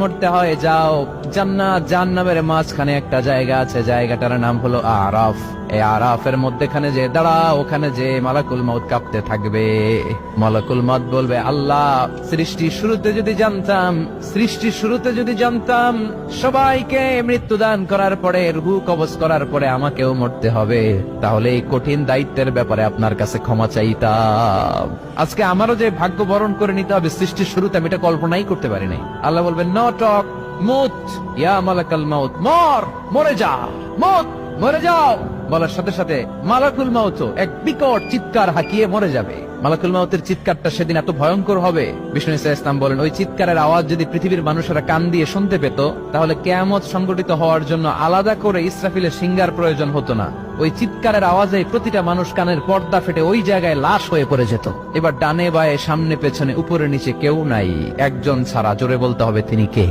মরতে হয় যাও, জান্নাত জাহান্নামের মাঝখানে একটা জায়গা আছে, জায়গাটার নাম হলো আরাফ। এই আরাফের মধ্যখানে যে দাঁড়া, ওখানে যে মালাকুল মউত কাঁপতে থাকবে। মালাকুল মউত বলবে, আল্লাহ সৃষ্টির শুরুতে যদি জানতাম সবাইকে মৃত্যুদান করার পরে, রূহ কবজ করার পরে আমাকেও মরতে হবে, তাহলে এই কঠিন দায়িত্বের ব্যাপারে আপনার কাছে ক্ষমা চাইতাম। আজকে আমারও যে ভাগ্য বরণ করে নিতে হবে সৃষ্টির শুরুতে, আমি এটা কল্পনাই করতে পারি নাই। আল্লাহ বলবেন, নো টক, মুত ইয়া মালাকুল মউত, মরে যা, মরে যাও। বলার সাথে সাথে মালাকুল মউত এক বিকট চিৎকার হাঁকিয়ে মরে যাবে। মালাকুল মউতের চিৎকারটা সেদিন এত ভয়ঙ্কর হবে, বিষ্ণু ঈসা ইসলাম বলেন, ওই চিৎকারের আওয়াজ যদি পৃথিবীর মানুষেরা কান দিয়ে শুনতে পেত, তাহলে কিয়ামত সংগঠিত হওয়ার জন্য আলাদা করে ইসরাফিলের সিঙ্গার প্রয়োজন হতো না। ওই চিৎকারের আওয়াজে প্রতিটা মানুষ কানের পর্দা ফেটে ওই জায়গায় লাশ হয়ে পড়ে যেত। এবার ডানে বায়ে সামনে পেছনে উপরে নিচে কেউ নাই, একজন ছাড়া। জোরে বলতে হবে, তিনি কে?